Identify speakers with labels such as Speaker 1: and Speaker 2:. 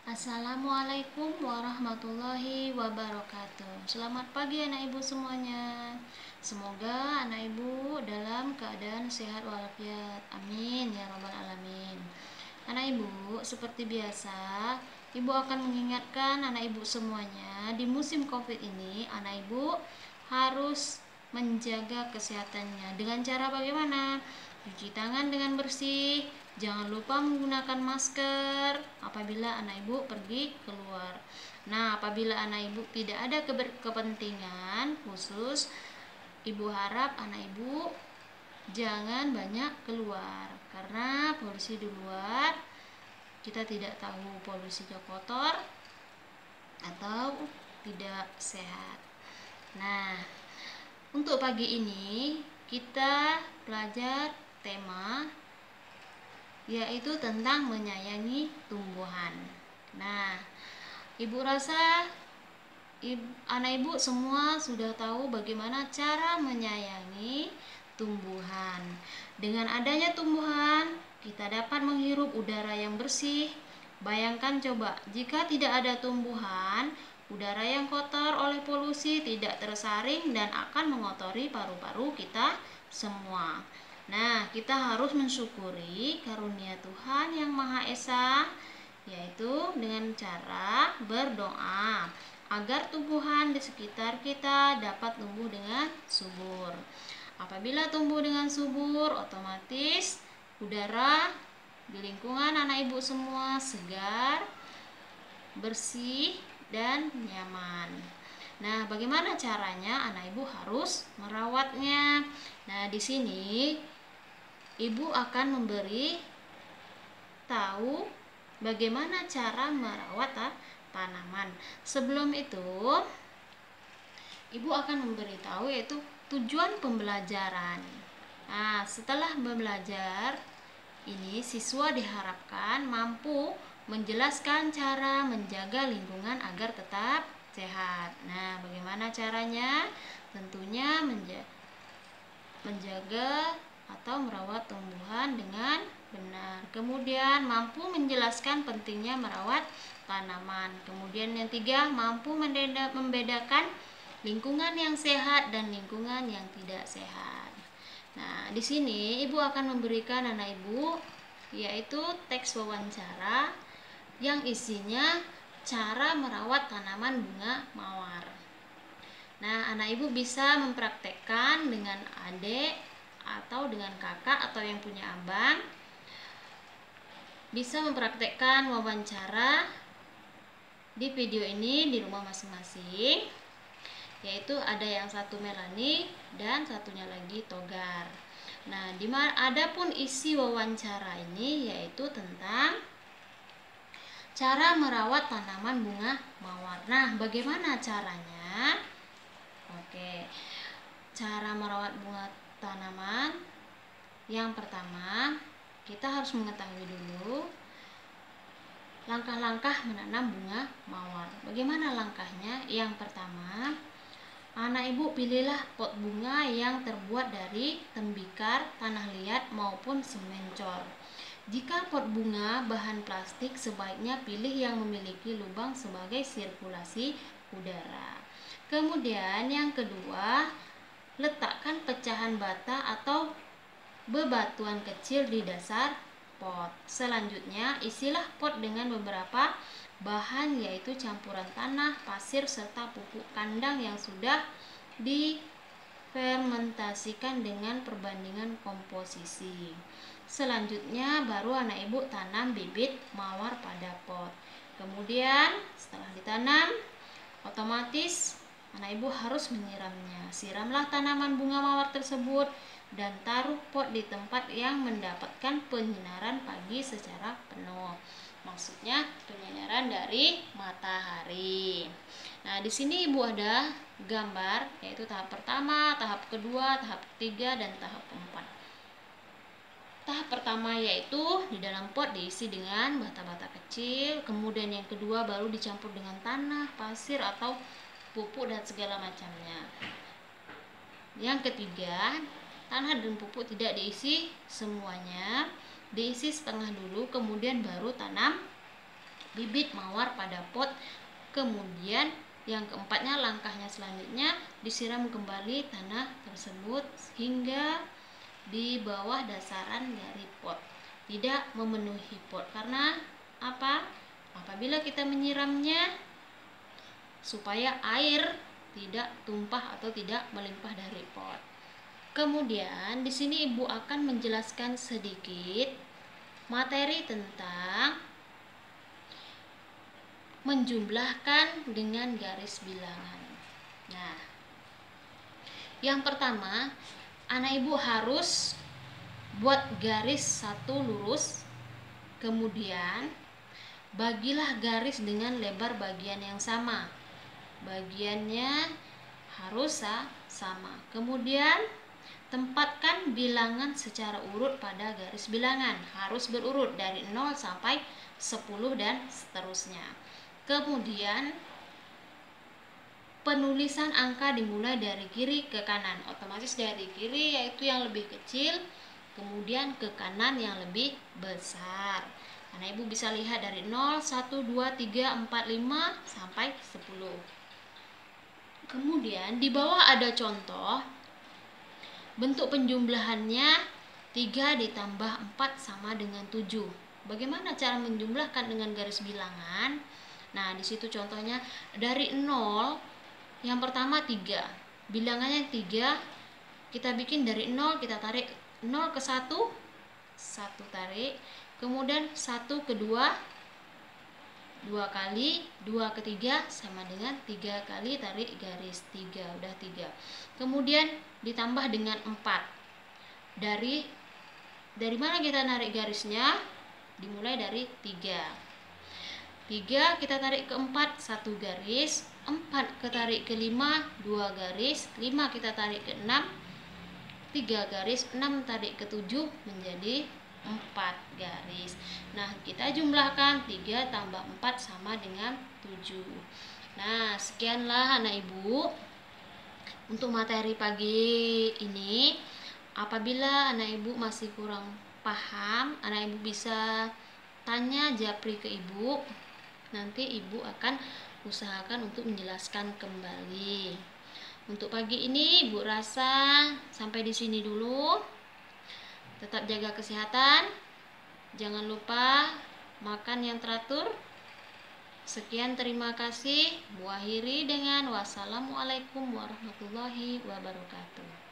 Speaker 1: Assalamualaikum warahmatullahi wabarakatuh. Selamat pagi anak ibu semuanya. Semoga anak ibu dalam keadaan sehat walafiat. Amin ya rabbal alamin. Anak ibu, seperti biasa, ibu akan mengingatkan anak ibu semuanya, di musim Covid ini anak ibu harus menjaga kesehatannya. Dengan cara bagaimana? Cuci tangan dengan bersih, jangan lupa menggunakan masker apabila anak ibu pergi keluar. Nah, apabila anak ibu tidak ada kepentingan khusus, ibu harap anak ibu jangan banyak keluar, karena polusi di luar kita tidak tahu polusinya kotor atau tidak sehat. Nah, untuk pagi ini kita belajar tema yaitu tentang menyayangi tumbuhan. Nah, ibu rasa anak ibu semua sudah tahu bagaimana cara menyayangi tumbuhan. Dengan adanya tumbuhan, kita dapat menghirup udara yang bersih. Bayangkan coba, jika tidak ada tumbuhan, udara yang kotor oleh polusi tidak tersaring dan akan mengotori paru-paru kita semua. Nah, kita harus mensyukuri karunia Tuhan yang Maha Esa, yaitu dengan cara berdoa agar tumbuhan di sekitar kita dapat tumbuh dengan subur. Apabila tumbuh dengan subur, otomatis udara di lingkungan anak ibu semua segar, bersih, dan nyaman. Nah, bagaimana caranya? Anak ibu harus merawatnya. Nah, di sini ibu akan memberi tahu bagaimana cara merawat tanaman. Sebelum itu, ibu akan memberitahu yaitu tujuan pembelajaran. Nah, setelah belajar ini, siswa diharapkan mampu menjelaskan cara menjaga lingkungan agar tetap sehat. Nah, bagaimana caranya? Tentunya menjaga atau merawat tumbuhan dengan benar. Kemudian mampu menjelaskan pentingnya merawat tanaman. Kemudian yang tiga, mampu membedakan lingkungan yang sehat dan lingkungan yang tidak sehat. Nah, di sini ibu akan memberikan anak ibu yaitu teks wawancara yang isinya cara merawat tanaman bunga mawar. Nah, anak ibu bisa mempraktekkan dengan adik atau dengan kakak atau yang punya abang. Bisa mempraktekkan wawancara di video ini di rumah masing-masing, yaitu ada yang satu Melani dan satunya lagi Togar. Nah, adapun isi wawancara ini yaitu tentang cara merawat tanaman bunga mawar. Nah, bagaimana caranya? Oke, cara merawat bunga tanaman. Yang pertama, kita harus mengetahui dulu langkah-langkah menanam bunga mawar. Bagaimana langkahnya? Yang pertama, anak ibu pilihlah pot bunga yang terbuat dari tembikar, tanah liat maupun semen cor. Jika pot bunga bahan plastik, sebaiknya pilih yang memiliki lubang sebagai sirkulasi udara. Kemudian yang kedua, letakkan pecahan bata atau bebatuan kecil di dasar pot. Selanjutnya, isilah pot dengan beberapa bahan yaitu campuran tanah, pasir, serta pupuk kandang yang sudah difermentasikan dengan perbandingan komposisi. Selanjutnya, baru anak ibu tanam bibit mawar pada pot. Kemudian, setelah ditanam, otomatis anak ibu harus menyiramnya. Siramlah tanaman bunga mawar tersebut dan taruh pot di tempat yang mendapatkan penyinaran pagi secara penuh. Maksudnya penyinaran dari matahari. Nah, di sini ibu ada gambar yaitu tahap pertama, tahap kedua, tahap ketiga, dan tahap keempat. Tahap pertama yaitu di dalam pot diisi dengan bata-bata kecil. Kemudian yang kedua baru dicampur dengan tanah, pasir, atau pupuk dan segala macamnya. Yang ketiga, tanah dan pupuk tidak diisi semuanya, diisi setengah dulu, kemudian baru tanam bibit mawar pada pot. Kemudian yang keempatnya, langkahnya selanjutnya disiram kembali tanah tersebut hingga di bawah dasaran dari pot, tidak memenuhi pot. Karena apa? Apabila kita menyiramnya supaya air tidak tumpah atau tidak melimpah dari pot. Kemudian di sini Ibu akan menjelaskan sedikit materi tentang menjumlahkan dengan garis bilangan. Nah, yang pertama, anak ibu harus buat garis satu lurus, kemudian bagilah garis dengan lebar bagian yang sama. Bagiannya harus sama. Kemudian tempatkan bilangan secara urut pada garis bilangan, harus berurut dari 0 sampai 10 dan seterusnya. Kemudian penulisan angka dimulai dari kiri ke kanan, otomatis dari kiri yaitu yang lebih kecil, kemudian ke kanan yang lebih besar. Karena ibu bisa lihat dari 0, 1, 2, 3, 4, 5 sampai 10. Kemudian di bawah ada contoh bentuk penjumlahannya 3 ditambah 4 sama dengan 7. Bagaimana cara menjumlahkan dengan garis bilangan? Nah, di situ contohnya dari 0, yang pertama 3. Bilangannya 3, kita bikin dari 0, kita tarik 0 ke 1, 1 tarik. Kemudian 1 ke 2, 2 kali, 2 ke 3 sama dengan 3 kali tarik garis 3, udah 3. Kemudian ditambah dengan 4. Dari mana kita narik garisnya? Dimulai dari 3. 3 kita tarik ke 4, 1 garis, 4 ketarik ke 5, 2 garis, 5 kita tarik ke 6, 3 garis, 6 tarik ke 7 menjadi 4 garis. Nah, kita jumlahkan 3 tambah 4 sama dengan 7. Nah, sekianlah anak ibu untuk materi pagi ini. Apabila anak ibu masih kurang paham, anak ibu bisa tanya japri ke ibu. Nanti ibu akan usahakan untuk menjelaskan kembali. Untuk pagi ini ibu rasa sampai di sini dulu. Tetap jaga kesehatan. Jangan lupa makan yang teratur. Sekian, terima kasih. Bu akhiri dengan wassalamualaikum warahmatullahi wabarakatuh.